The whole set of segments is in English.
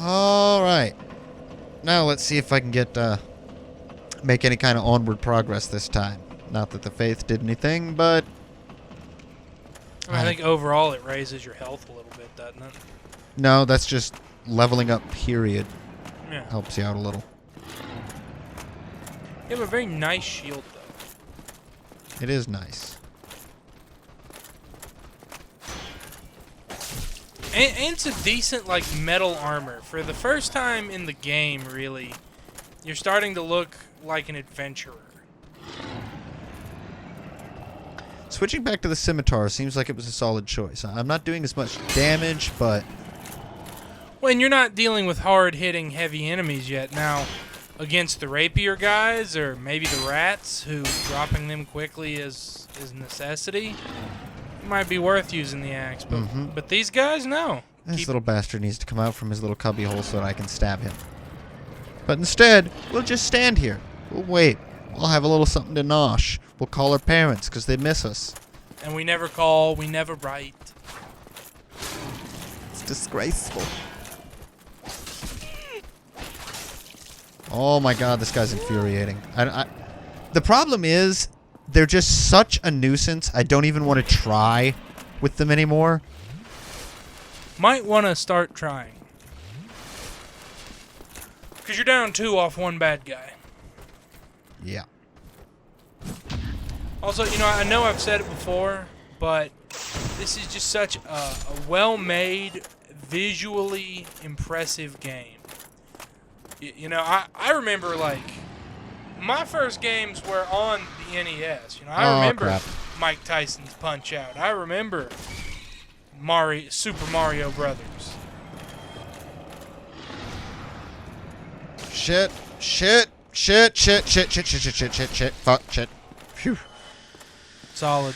Alright. Now let's see if I can get, make any kind of onward progress this time. Not that the faith did anything, but... I think overall it raises your health a little bit, doesn't it? No, that's just leveling up, period. Yeah. Helps you out a little. You have a very nice shield, though. It is nice. And it's a decent, like, metal armor. For the first time in the game, really, you're starting to look like an adventurer. Switching back to the scimitar seems like it was a solid choice. I'm not doing as much damage, but... Well, and you're not dealing with hard-hitting, heavy enemies yet. Now, against the rapier guys, or maybe the rats, who dropping them quickly is necessity, it might be worth using the axe. But these guys, no. This little bastard needs to come out from his little cubby hole so that I can stab him. But instead, we'll just stand here. We'll wait. We'll have a little something to nosh. We'll call our parents because they miss us. And we never call, we never write. It's disgraceful. Oh my god, this guy's infuriating. The problem is, they're just such a nuisance, I don't even want to try with them anymore. Might want to start trying. Because you're down 2 off 1 bad guy. Yeah. Also, you know I've said it before, but this is just such a well-made, visually impressive game. You know, I remember, like, my first games were on the NES. You know, I remember crap. Mike Tyson's Punch-Out. I remember Super Mario Brothers. Shit. Fuck, shit. Phew. Solid.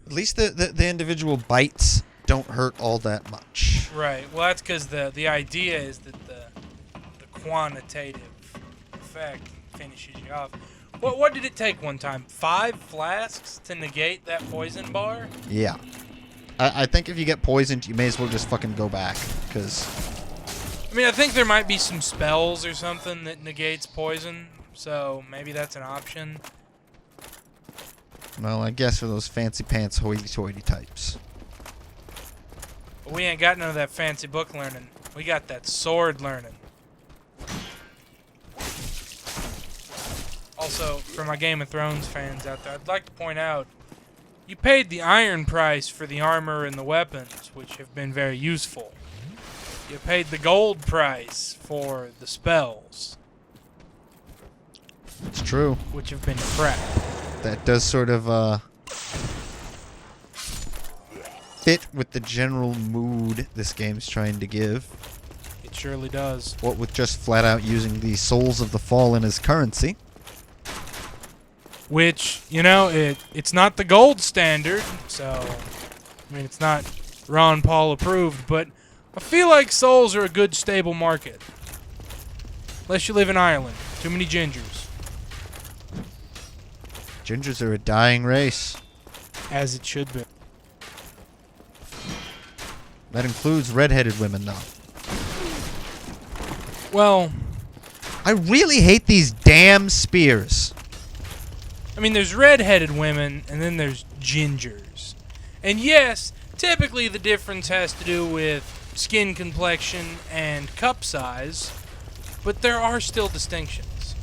At least the individual bites don't hurt all that much. Right. Well, that's because the idea is that the quantitative effect finishes you off. What did it take one time? 5 flasks to negate that poison bar? Yeah. I think if you get poisoned, you may as well just fucking go back, because... I mean, I think there might be some spells or something that negates poison, so maybe that's an option. Well, I guess for those fancy pants hoity-toity types. But we ain't got none of that fancy book learning. We got that sword learning. Also, for my Game of Thrones fans out there, I'd like to point out, you paid the iron price for the armor and the weapons, which have been very useful. You paid the gold price for the spells. It's true. Which have been crap. That does sort of, fit with the general mood this game's trying to give. It surely does. What with just flat out using the souls of the fallen as currency. Which, you know, it's not the gold standard, so, I mean, it's not Ron Paul approved, but I feel like souls are a good, stable market. Unless you live in Ireland. Too many gingers. Gingers are a dying race. As it should be. That includes redheaded women, though. Well, I really hate these damn spears. I mean, there's redheaded women, and then there's gingers. And yes, typically the difference has to do with skin complexion and cup size, but there are still distinctions.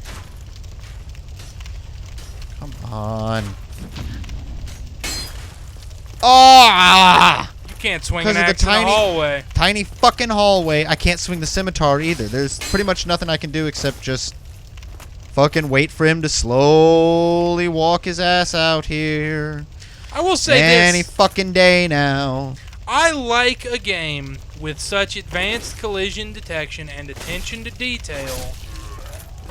Come on. Ah! You can't swing an Because of the axe in the hallway. tiny fucking hallway, I can't swing the scimitar either. There's pretty much nothing I can do except just fucking wait for him to slowly walk his ass out here. I will say Any this. fucking day now. I like a game with such advanced collision detection and attention to detail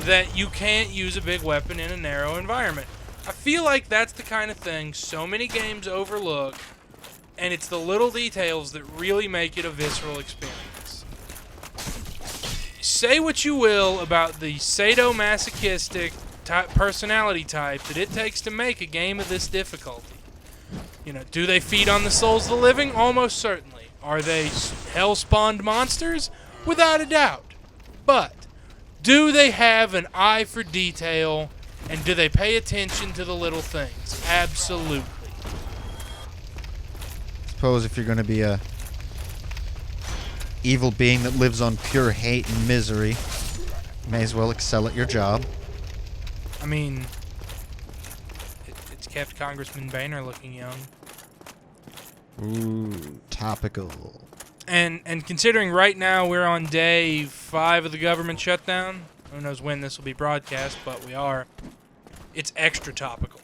that you can't use a big weapon in a narrow environment. I feel like that's the kind of thing so many games overlook, and it's the little details that really make it a visceral experience. Say what you will about the sadomasochistic personality type that it takes to make a game of this difficulty. You know, do they feed on the souls of the living? Almost certainly. Are they hell-spawned monsters? without a doubt. But do they have an eye for detail, and do they pay attention to the little things? Absolutely. Suppose if you're going to be a evil being that lives on pure hate and misery, you may as well excel at your job. I mean, it's kept Congressman Boehner looking young. Ooh, topical. And considering right now we're on day 5 of the government shutdown, who knows when this will be broadcast, but we are, it's extra topical.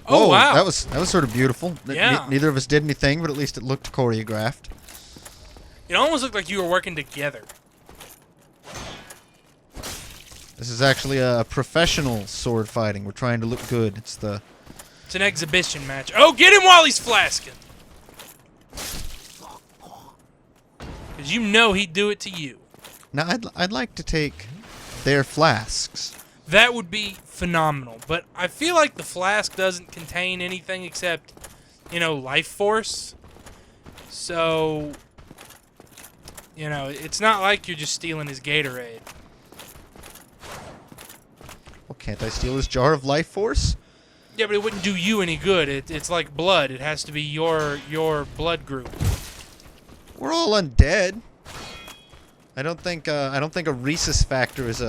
Oh, wow. That was sort of beautiful. Yeah. Neither of us did anything, but at least it looked choreographed. It almost looked like you were working together. This is actually a professional sword fighting. We're trying to look good. It's an exhibition match. Oh, get him while he's flasking. Because you know he'd do it to you. Now, I'd like to take their flasks. That would be phenomenal. But I feel like the flask doesn't contain anything except, life force. So, it's not like you're just stealing his Gatorade. Well, can't I steal this jar of life force? Yeah, but it wouldn't do you any good. It's like blood. It has to be your blood group. We're all undead. I don't think a rhesus factor is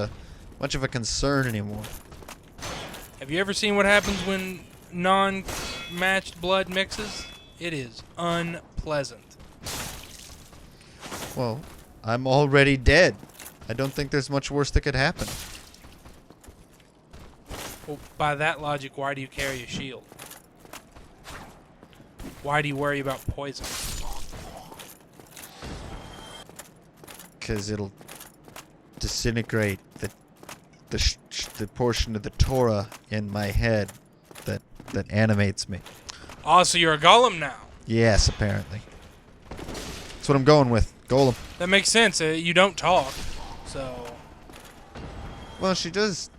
much of a concern anymore. Have you ever seen what happens when non-matched blood mixes? It is unpleasant. Well, I'm already dead. I don't think there's much worse that could happen. Well, by that logic, why do you carry a shield? Why do you worry about poison? Because it'll disintegrate the portion of the Torah in my head that animates me. Oh, so you're a golem now. Yes, apparently. That's what I'm going with. Golem. That makes sense. You don't talk, so... Well, she does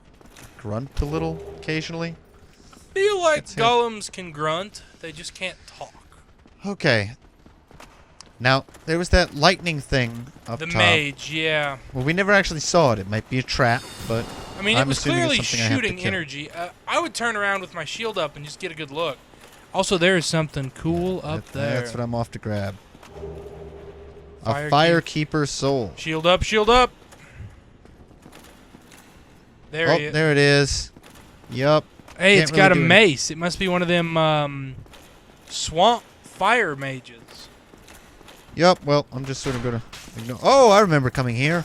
grunt a little occasionally. I feel like golems can grunt. They just can't talk. Okay. Now, there was that lightning thing up top. The mage, yeah. Well, we never actually saw it. It might be a trap, but I mean, I'm it was assuming clearly it's something I have to shooting kill. energy. I would turn around with my shield up and just get a good look. Also, there is something cool up there. That's what I'm off to grab. Fire A Firekeeper's soul. Shield up, shield up. There Oh, he is. there it is. Yup. Hey, Can't it's got a really do mace. It must be one of them swamp fire mages. Yup, well, I'm just sort of gonna ignore. Oh, I remember coming here.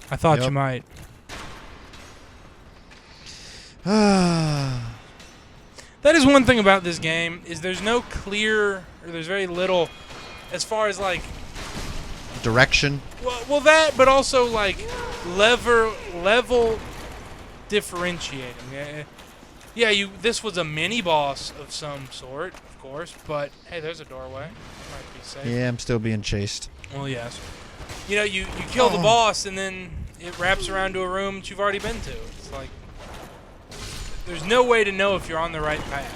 I thought Yep. you might. That is one thing about this game, is there's no clear, or there's very little, as far as like, Direction. well that, but also like level differentiating. Yeah, this was a mini boss of some sort, of course, but hey, there's a doorway. Might be safe. Yeah, I'm still being chased. Well, yes. You kill the boss and then it wraps around to a room that you've already been to. It's like there's no way to know if you're on the right path.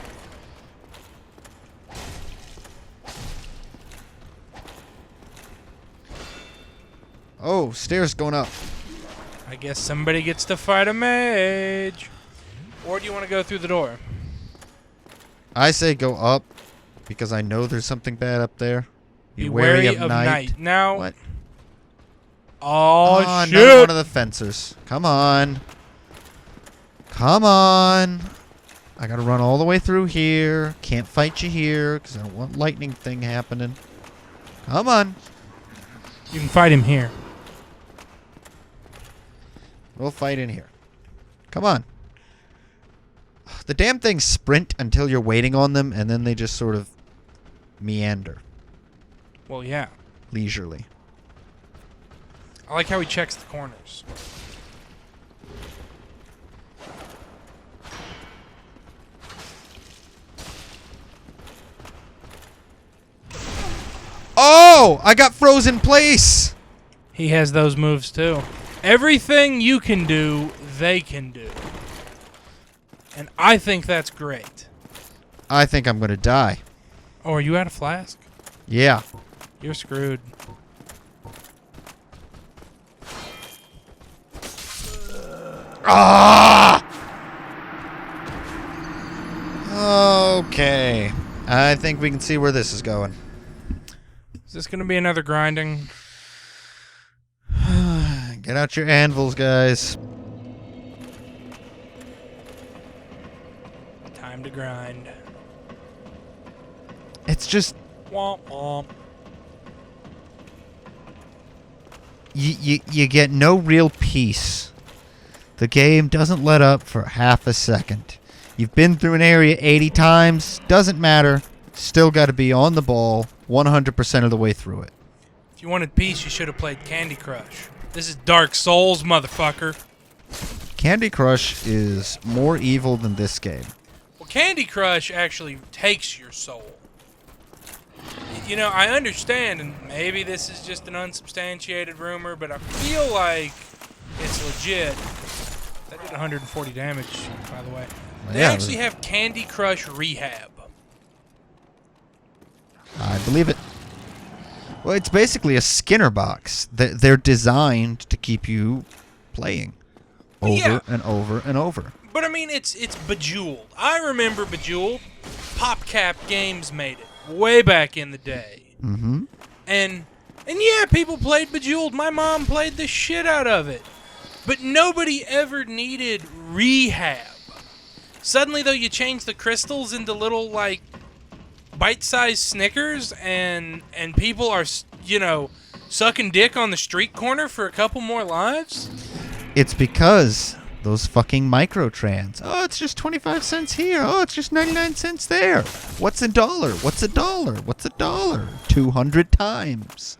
Oh, stairs going up. I guess somebody gets to fight a mage. Or do you want to go through the door? I say go up because I know there's something bad up there. Be wary of night. Now. What? Oh, shit! Another one of the fencers. Come on. Come on. I gotta run all the way through here. Can't fight you here because I don't want lightning thing happening. Come on. You can fight him here. We'll fight in here. Come on. The damn things sprint until you're waiting on them, and then they just sort of meander. Well, yeah. Leisurely. I like how he checks the corners. Oh! I got frozen place! He has those moves too. Everything you can do, they can do. And I think that's great. I think I'm gonna die. Oh, are you out of flask? Yeah. You're screwed. Ah! Okay. I think we can see where this is going. Is this going to be another grinding? Get out your anvils, guys. Time to grind. It's just... Womp womp. You get no real peace. The game doesn't let up for half a second. You've been through an area 80 times. Doesn't matter. Still got to be on the ball 100% of the way through it. If you wanted peace, you should have played Candy Crush. This is Dark Souls, motherfucker. Candy Crush is more evil than this game. Well, Candy Crush actually takes your soul. You know, I understand, and maybe this is just an unsubstantiated rumor, but I feel like it's legit. That did 140 damage, by the way. They actually have Candy Crush Rehab. I believe it. Well, it's basically a Skinner box. They're designed to keep you playing over and over and over. But I mean, it's Bejeweled. I remember Bejeweled. PopCap Games made it way back in the day. Mm-hmm. And yeah, people played Bejeweled. My mom played the shit out of it. But nobody ever needed rehab. Suddenly, though, you change the crystals into little, like, bite-sized Snickers, and people are, you know, sucking dick on the street corner for a couple more lives? It's because those fucking microtrans. Oh, it's just 25 cents here. Oh, it's just 99 cents there. What's a dollar? What's a dollar? What's a dollar? 200 times.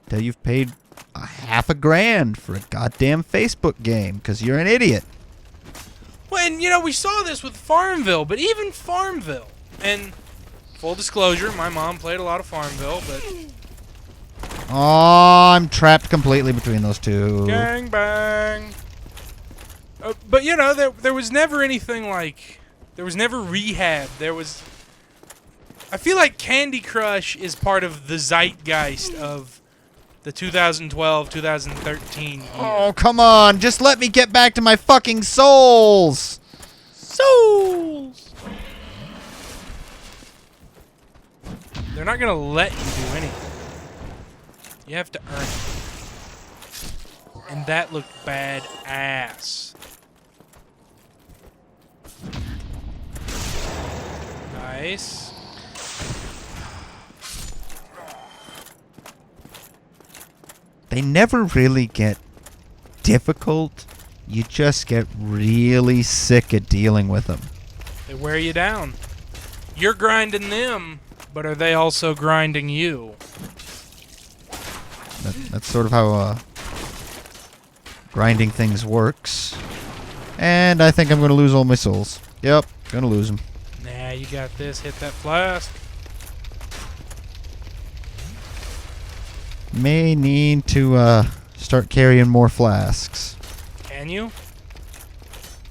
Till you've paid $500,000 for a goddamn Facebook game because you're an idiot. Well, and, you know, we saw this with Farmville, but even Farmville, and full disclosure, my mom played a lot of Farmville, but... Oh, I'm trapped completely between those two. Gangbang! But, you know, there was never anything like... There was never rehab. There was... I feel like Candy Crush is part of the zeitgeist of the 2012, 2013 year. Oh, come on. Just let me get back to my fucking souls. Souls! They're not going to let you do anything. You have to earn it. And that looked badass. Nice. They never really get difficult. You just get really sick of dealing with them. They wear you down. You're grinding them, but are they also grinding you? That's sort of how grinding things works. And I think I'm going to lose all my souls. Yep, going to lose them. Nah, you got this. Hit that flask. May need to start carrying more flasks. Can you?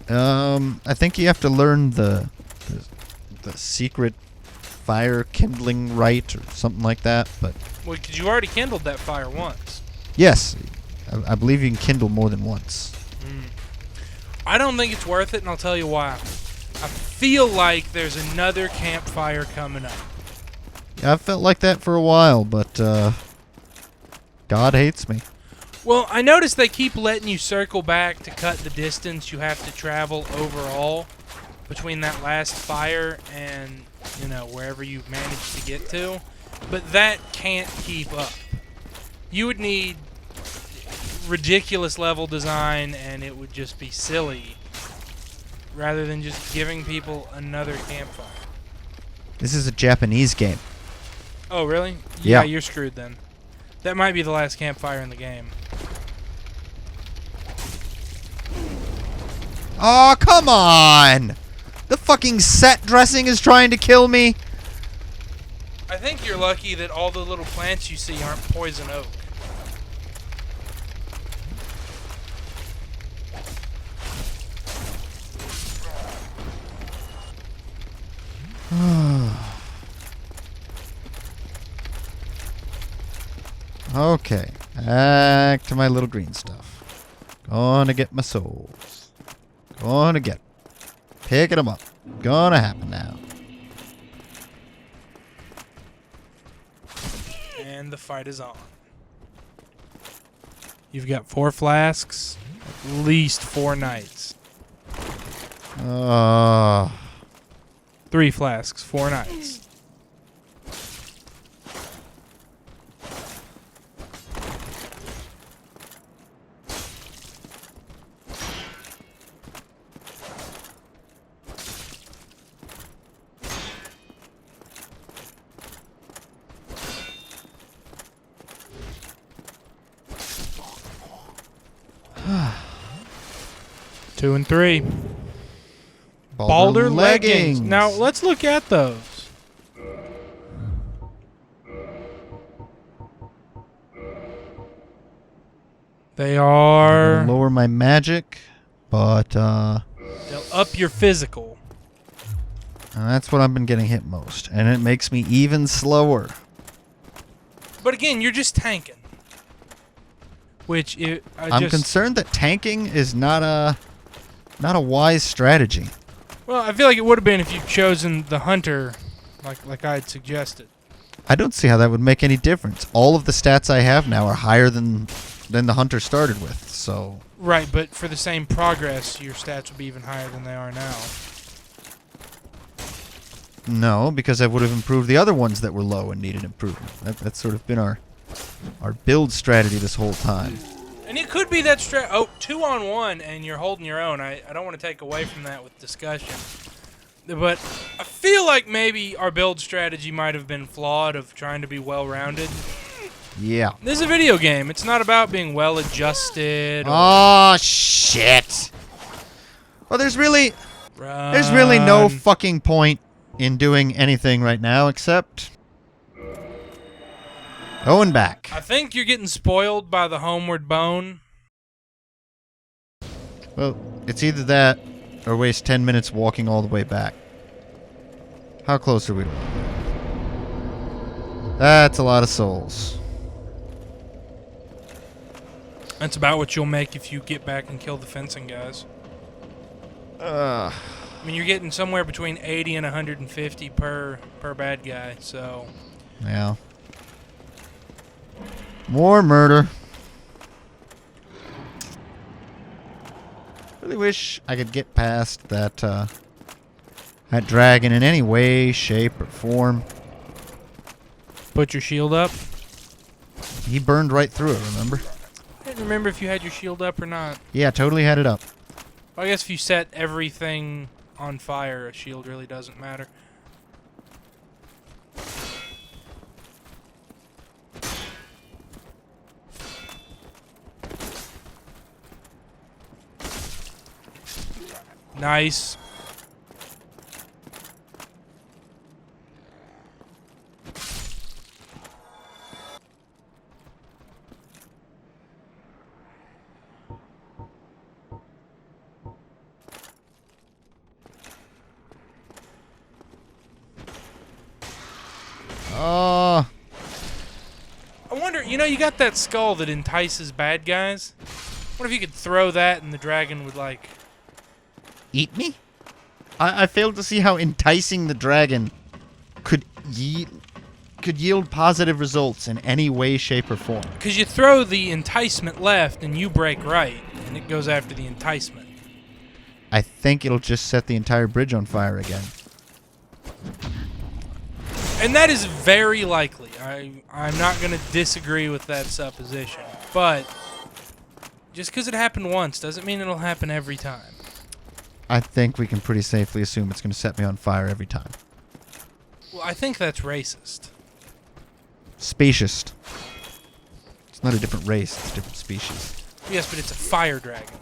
I think you have to learn the secret fire kindling rite or something like that. But Well, because you already kindled that fire once. yes, I believe you can kindle more than once. I don't think it's worth it, and I'll tell you why. I feel like there's another campfire coming up. Yeah, I've felt like that for a while, but God hates me. Well, I noticed they keep letting you circle back to cut the distance you have to travel overall between that last fire and, you know, wherever you've managed to get to. But that can't keep up. You would need ridiculous level design, and it would just be silly rather than just giving people another campfire. This is a Japanese game. Oh, really? Yeah. You're screwed then. That might be the last campfire in the game. Oh, come on! The fucking set dressing is trying to kill me. I think you're lucky that all the little plants you see aren't poison oak. Okay, back to my little green stuff. Gonna get my souls. Gonna get 'em. Picking them up. Gonna happen now. And the fight is on. You've got 4 flasks, at least 4 knights. 3 flasks, 4 knights. Two and 3. Balder leggings. Now, let's look at those. They are... lower my magic, but they'll up your physical. That's what I've been getting hit most, and it makes me even slower. But again, you're just tanking. Which I'm concerned that tanking is not a wise strategy. Well, I feel like it would have been if you'd chosen the hunter, like I had suggested. I don't see how that would make any difference. All of the stats I have now are higher than the hunter started with. So right, but for the same progress, your stats would be even higher than they are now. No, because I would have improved the other ones that were low and needed improvement. That's sort of been our build strategy this whole time. And it could be that 2-on-1 and you're holding your own. I don't want to take away from that with discussion. But I feel like maybe our build strategy might have been flawed of trying to be well-rounded. Yeah. This is a video game. It's not about being well-adjusted. Oh, shit. Well, there's really no fucking point in doing anything right now except going back. I think you're getting spoiled by the homeward bone. Well, it's either that or waste 10 minutes walking all the way back. How close are we? That's a lot of souls. That's about what you'll make if you get back and kill the fencing guys. I mean, you're getting somewhere between 80 and 150 per bad guy, so... Yeah. More murder. Really wish I could get past that dragon in any way, shape, or form. Put your shield up. He burned right through it, remember? I didn't remember if you had your shield up or not. Yeah, totally had it up. Well, I guess if you set everything on fire, a shield really doesn't matter. Nice. I wonder, you know, you got that skull that entices bad guys. What if you could throw that and the dragon would, like... Eat me? I failed to see how enticing the dragon could yield positive results in any way, shape, or form. Because you throw the enticement left and you break right, and it goes after the enticement. I think it'll just set the entire bridge on fire again. And that is very likely. I'm not going to disagree with that supposition. But just because it happened once doesn't mean it'll happen every time. I think we can pretty safely assume it's going to set me on fire every time. Well, I think that's racist. Speciest. It's not a different race, it's a different species. Yes, but it's a fire dragon.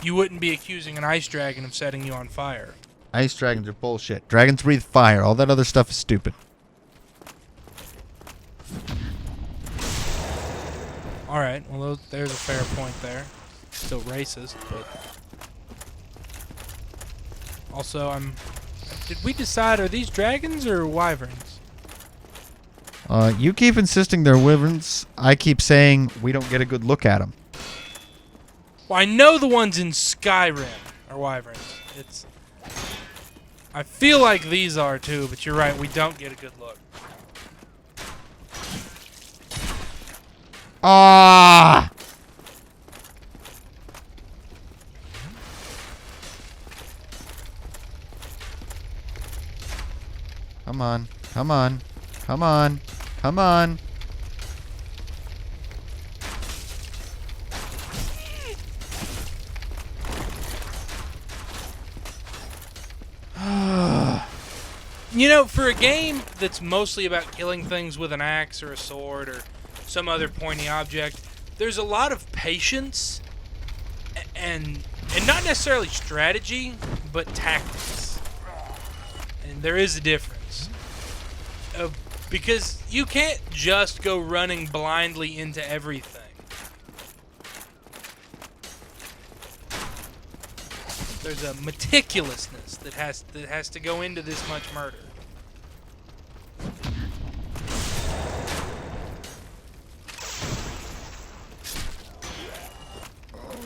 You wouldn't be accusing an ice dragon of setting you on fire. Ice dragons are bullshit. Dragons breathe fire. All that other stuff is stupid. Alright, well, there's a fair point there. Still racist, but... Also, did we decide, are these dragons or wyverns? You keep insisting they're wyverns. I keep saying we don't get a good look at them. Well, I know the ones in Skyrim are wyverns. I feel like these are too, but you're right, we don't get a good look. Ah! Come on. Come on. Come on. Come on. You know, for a game that's mostly about killing things with an axe or a sword or some other pointy object, there's a lot of patience and not necessarily strategy, but tactics. And there is a difference. Because you can't just go running blindly into everything. There's a meticulousness that has to go into this much murder.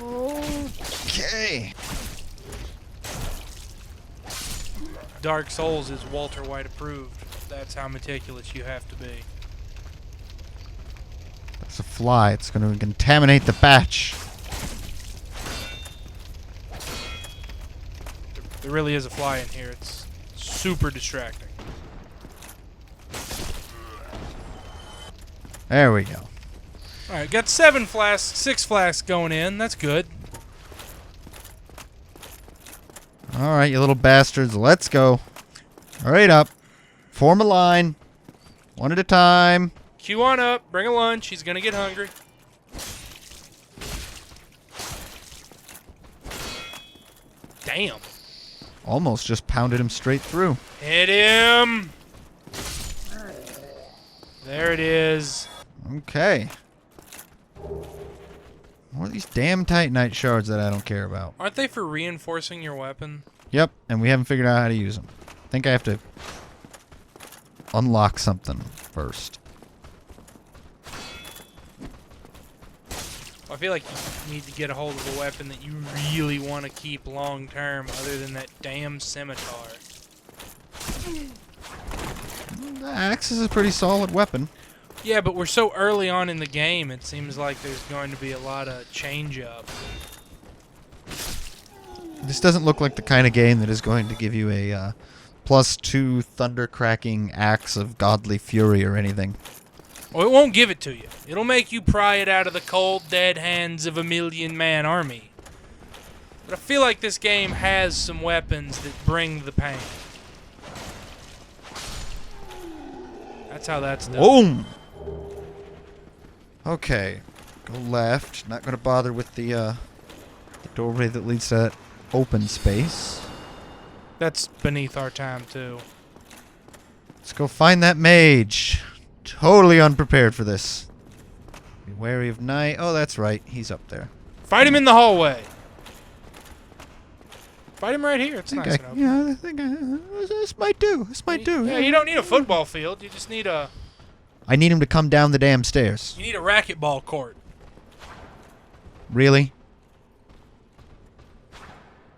Okay. Dark Souls is Walter White approved. That's how meticulous you have to be. That's a fly. It's going to contaminate the batch. There really is a fly in here. It's super distracting. There we go. Alright, got 6 flasks going in. That's good. Alright, you little bastards. Let's go. Hurry up. Form a line. One at a time. Queue on up. Bring a lunch. He's gonna get hungry. Damn. Almost just pounded him straight through. Hit him. There it is. Okay. More of these damn Titanite shards that I don't care about. Aren't they for reinforcing your weapon? Yep, and we haven't figured out how to use them. I think I have to unlock something first. I feel like you need to get a hold of a weapon that you really want to keep long term other than that damn scimitar. The axe is a pretty solid weapon. Yeah, but we're so early on in the game, it seems like there's going to be a lot of change-up. This doesn't look like the kind of game that is going to give you a +2 thunder-cracking axe of godly fury or anything. Well, it won't give it to you. It'll make you pry it out of the cold, dead hands of a 1,000,000-man army. But I feel like this game has some weapons that bring the pain. That's how that's done. Boom! Okay. Go left. Not going to bother with the doorway that leads to that open space. That's beneath our time, too. Let's go find that mage. Totally unprepared for this. Be wary of night. Oh, that's right. He's up there. Fight him in the hallway. Fight him right here. It's nice enough. Yeah, I think this might do. This might do. Yeah, you don't need a football field. You just need a... I need him to come down the damn stairs. You need a racquetball court. Really?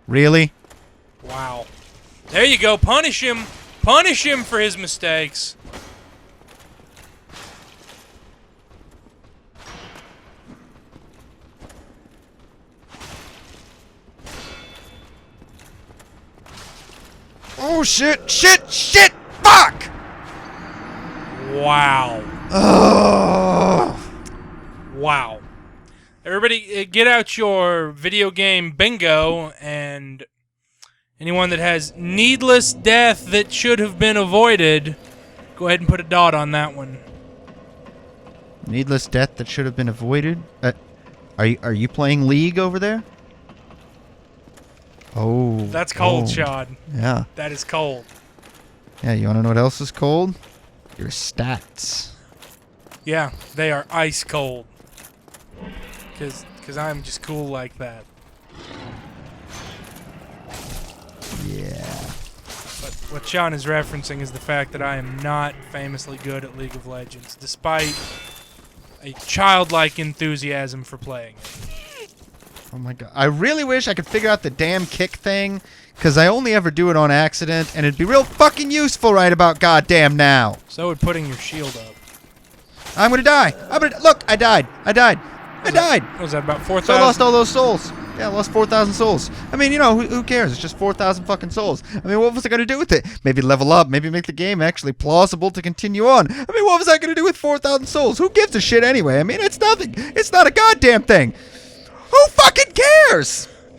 Really? Wow. There you go. Punish him. Punish him for his mistakes. Oh, shit! Shit! Shit! Fuck! Wow. Oh. Wow. Everybody, get out your video game bingo, and anyone that has needless death that should have been avoided, go ahead and put a dot on that one. Needless death that should have been avoided? Are you playing League over there? Oh. That's cold, oh. Sean. Yeah. That is cold. Yeah, you want to know what else is cold? Your stats. Yeah, they are ice cold. Because I'm just cool like that. Yeah. But What Sean is referencing is the fact that I am not famously good at League of Legends, despite a childlike enthusiasm for playing it. Oh my god. I really wish I could figure out the damn kick thing, because I only ever do it on accident, and it'd be real fucking useful right about goddamn now. So would putting your shield up. I'm gonna die. Look, I died. I died. What was that, about 4,000? So I lost all those souls. Yeah, I lost 4,000 souls. I mean, you know, who cares? It's just 4,000 fucking souls. I mean, what was I going to do with it? Maybe level up. Maybe make the game actually plausible to continue on. I mean, what was I going to do with 4,000 souls? Who gives a shit anyway? I mean, it's nothing. It's not a goddamn thing. Who fucking cares?